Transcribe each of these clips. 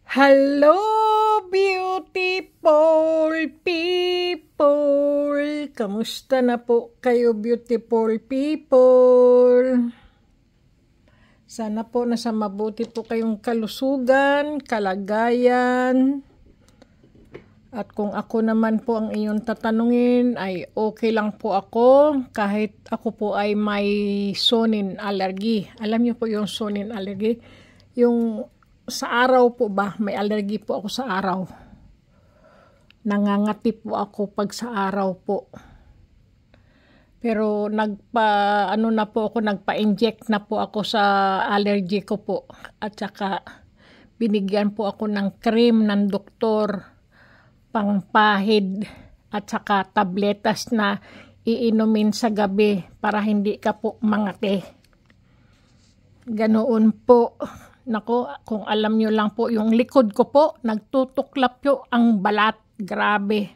Hello, beautiful people! Kamusta na po kayo, beautiful people? Sana po nasa mabuti po kayong kalusugan, kalagayan. At kung ako naman po ang iyong tatanungin, ay okay lang po ako kahit ako po ay may sonin allergy. Alam niyo po yung sonin allergy? Yung sa araw po ba, may allergy po ako sa araw. Nangangati po ako pag sa araw po. Pero nagpa-inject na po ako sa allergy ko po. At saka binigyan po ako ng cream ng doktor, pangpahid at saka tabletas na iinumin sa gabi para hindi ka po mangati. Ganoon po. Nako, kung alam nyo lang po, yung likod ko po, nagtutuklap po ang balat. Grabe.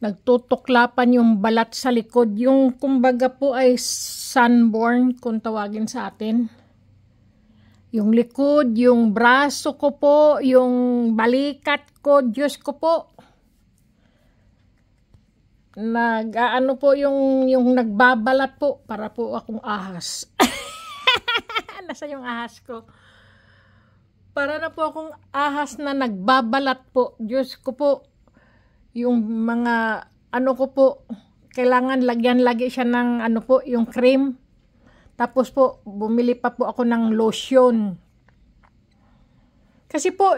Nagtutuklapan yung balat sa likod. Yung kumbaga po ay sunburn, kung tawagin sa atin. Yung likod, yung braso ko po, yung balikat ko, Diyos ko po. Nag-aano po yung nagbabalat po, para po akong ahas. Nasa yung ahas ko. Para na po akong ahas na nagbabalat po. Diyos ko po. Yung mga ko po, kailangan lagyan lagi siya ng yung cream. Tapos po, bumili pa po ako ng lotion. Kasi po,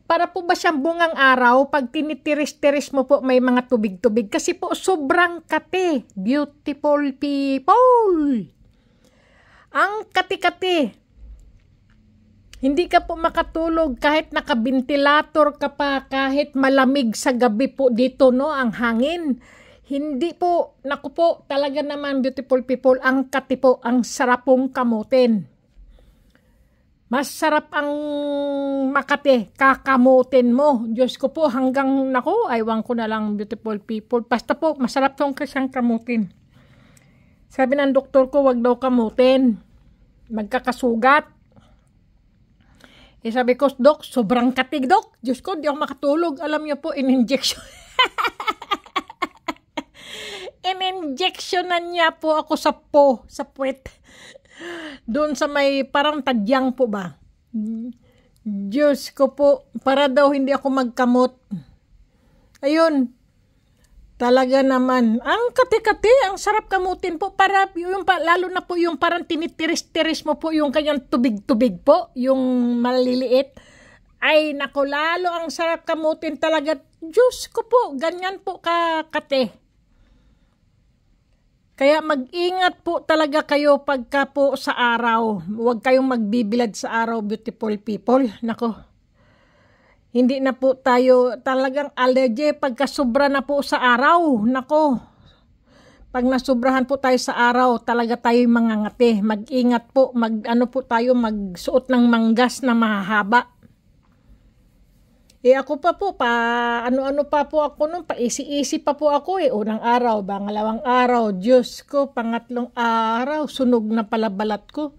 para po ba siyang bungang araw, pag tinitiris-tiris mo po, may mga tubig-tubig. Kasi po, sobrang kate. Beautiful people. Ang kati-kati. Hindi ka po makatulog kahit nakabentilator ka pa, kahit malamig sa gabi po dito, no, ang hangin. Hindi po, naku po, talaga naman, beautiful people, ang kati po, ang sarap pong kamutin. Mas sarap ang makati, kakamutin mo. Diyos ko po, hanggang, naku, aywan ko na lang, beautiful people. Basta po, masarap tong siyang kamutin. Sabi ng doktor ko, wag daw kamutin. Magkakasugat. Sabi ko, Dok, sobrang katig, Dok. Diyos ko, di ako makatulog. Alam niyo po, in-injection. In-injectionan niya po ako sa puwet. Doon sa may parang tadyang po ba. Diyos ko po, para daw hindi ako magkamot. Ayun. Talaga naman, ang kati-kati, ang sarap kamutin po, para yung lalo na po yung parang tinitiris-tiris mo po yung kanyang tubig-tubig po, yung maliliit. Ay, naku, lalo ang sarap kamutin talaga. Diyos ko po, ganyan po kate. Kaya mag-ingat po talaga kayo pagka po sa araw. Huwag kayong magbibilad sa araw, beautiful people. Nako. Hindi na po tayo talagang allergy pagka sobra na po sa araw. Nako, pag nasubrahan po tayo sa araw, talaga tayo mangangati. Mag-ingat po, magsuot ng manggas na mahahaba. Ako pa po, ano-ano pa po ako nun, paisi-isi pa po ako unang araw, pangalawang araw, Diyos ko, pangatlong araw, sunog na pala balat ko.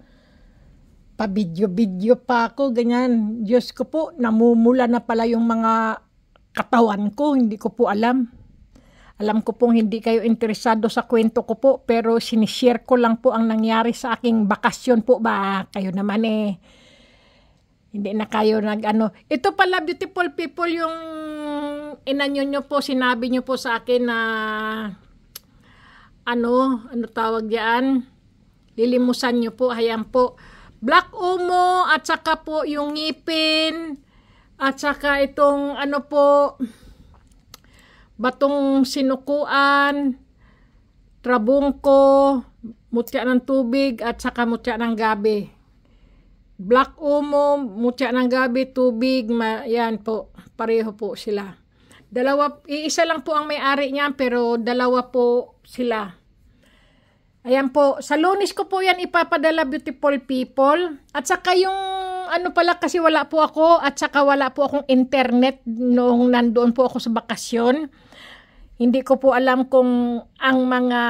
Pa-video pa ako, ganyan. Diyos ko po, namumula na pala yung mga katawan ko, hindi ko po alam. Alam ko pong hindi kayo interesado sa kwento ko po, pero sinishare ko lang po ang nangyari sa aking bakasyon po ba. Kayo naman hindi na kayo Ito pala, beautiful people, yung inanyo nyo po, sinabi nyo po sa akin na ano tawag yan? Lilimusan nyo po, hayan po. Black Omo, at saka po yung ngipin, at saka itong batong sinukuan, trabungko, mutya ng tubig, at saka mutya ng gabi. Black Omo, mutya ng gabi, tubig, yan po, pareho po sila. Iisa lang po ang may-ari niyan, pero dalawa po sila. Ayan po, sa Lunes ko po yan ipapadala, beautiful people. At saka yung pala, kasi wala po ako, at saka wala po akong internet noong nandoon po ako sa bakasyon. Hindi ko po alam kung ang mga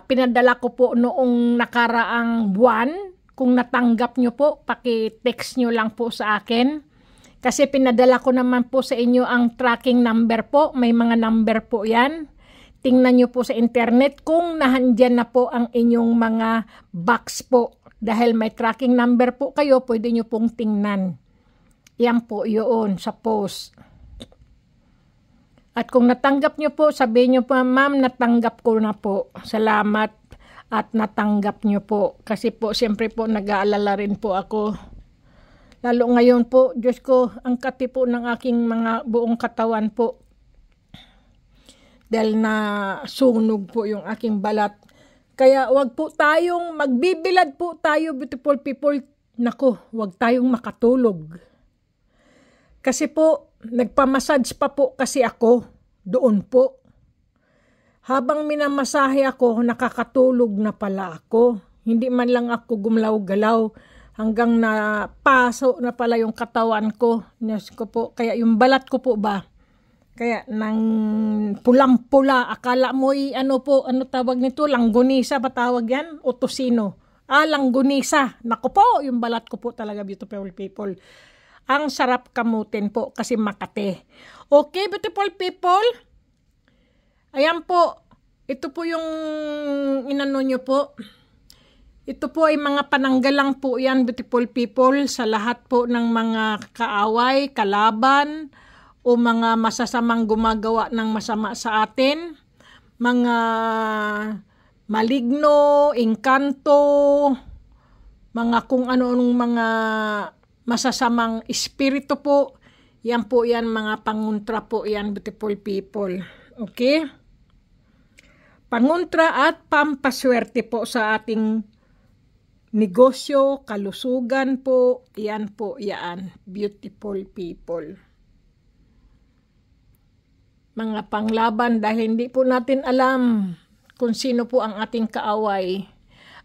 pinadala ko po noong nakaraang buwan, kung natanggap nyo po, paki-text nyo lang po sa akin. Kasi pinadala ko naman po sa inyo ang tracking number po. May mga number po yan. Tingnan nyo po sa internet kung nahandyan na po ang inyong mga box po. Dahil may tracking number po kayo, pwede nyo pong tingnan. Yan po yun sa post. At kung natanggap nyo po, sabihin nyo po, ma'am, natanggap ko na po. Salamat at natanggap nyo po. Kasi po, siyempre po, nag-aalala rin po ako. Lalo ngayon po, Diyos ko, ang kati po ng aking mga buong katawan po. Dahil na sunog po yung aking balat. Kaya wag po tayong magbibilad po tayo, beautiful people. Nako, wag tayong makatulog. Kasi po, nagpamassage pa po kasi ako doon po. Habang minamasahe ako, nakakatulog na pala ako. Hindi man lang ako gumalaw-galaw hanggang napaso na pala yung katawan ko. Diyos ko po. Kaya yung balat ko po ba? Kaya nang pulang-pula, akala mo ano tawag nito? Langgonisa ba tawag yan? O tosino? Langgonisa. Naku po, yung balat ko po talaga, beautiful people. Ang sarap kamutin po kasi makate. Okay, beautiful people? Ayan po. Ito po yung inano nyo po. Ito po ay mga pananggal lang po yan, beautiful people, sa lahat po ng mga kaaway, kalaban, o mga masasamang gumagawa ng masama sa atin, mga maligno, engkanto, mga kung ano-anong mga masasamang espiritu po, yan po yan, mga pangontra po yan, beautiful people. Okay? Pangontra at pampaswerte po sa ating negosyo, kalusugan po, yan po yan, beautiful people. Mga panglaban dahil hindi po natin alam kung sino po ang ating kaaway.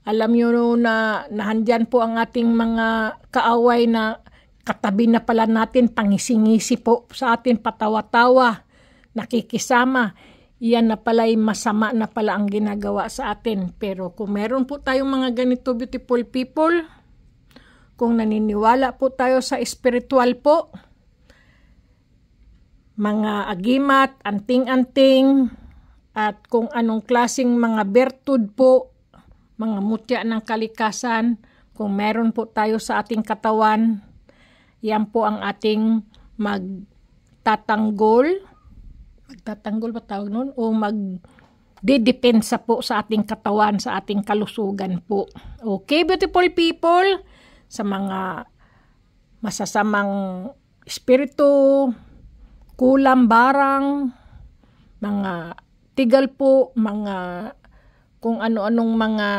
Alam nyo na nahandyan po ang ating mga kaaway na katabi na pala natin, pangisingisi po sa atin, patawa-tawa, nakikisama. Iyan na pala ay masama na pala ang ginagawa sa atin. Pero kung meron po tayong mga ganito, beautiful people, kung naniniwala po tayo sa spiritual po, mga agimat, anting-anting, at kung anong klaseng mga bertud po, mga mutya ng kalikasan, kung meron po tayo sa ating katawan, yan po ang ating magtatanggol ba tawag nun? O magdidepensa po sa ating katawan, sa ating kalusugan po. Okay, beautiful people, sa mga masasamang espiritu, kulam barang, mga tigal po, mga kung ano-anong mga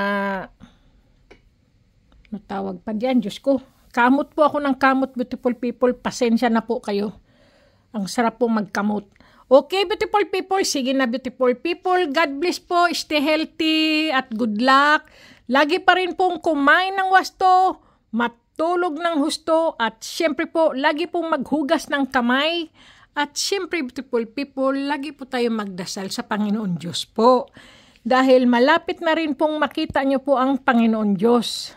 natawag pa diyan, Diyos ko. Kamot po ako ng kamot, beautiful people. Pasensya na po kayo. Ang sarap po magkamot. Okay, beautiful people. Sige na, beautiful people. God bless po. Stay healthy at good luck. Lagi pa rin pong kumain ng wasto, matulog ng husto, at syempre po, lagi pong maghugas ng kamay. At siyempre, beautiful people, lagi po tayo magdasal sa Panginoon Diyos po. Dahil malapit na rin pong makita nyo po ang Panginoon Diyos.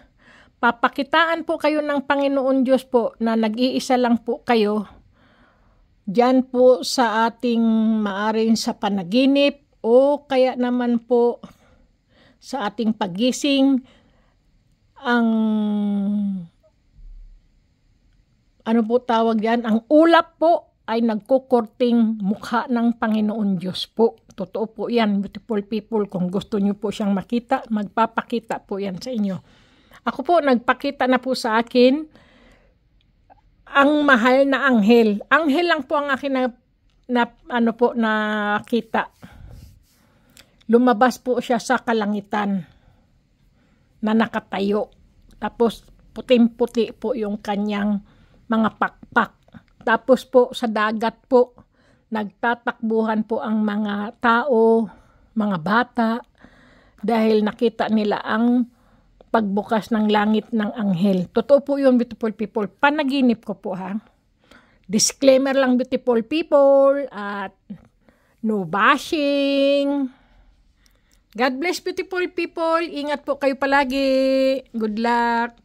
Papakitaan po kayo ng Panginoon Diyos po na nag-iisa lang po kayo. Diyan po sa ating maaring sa panaginip o kaya naman po sa ating pagising. Ang ano po tawag yan? Ang ulap po ay nagkukorting mukha ng Panginoon Diyos po. Totoo po yan, beautiful people. Kung gusto nyo po siyang makita, magpapakita po yan sa inyo. Ako po, nagpakita na po sa akin ang mahal na anghel. Anghel lang po ang akin nakita. Lumabas po siya sa kalangitan na nakatayo. Tapos puting-puti po yung kanyang mga pakpak. Tapos po sa dagat po, nagtatakbuhan po ang mga tao, mga bata, dahil nakita nila ang pagbukas ng langit ng anghel. Totoo po yun, beautiful people. Panaginip ko po ha. Disclaimer lang, beautiful people, at no bashing. God bless, beautiful people. Ingat po kayo palagi. Good luck.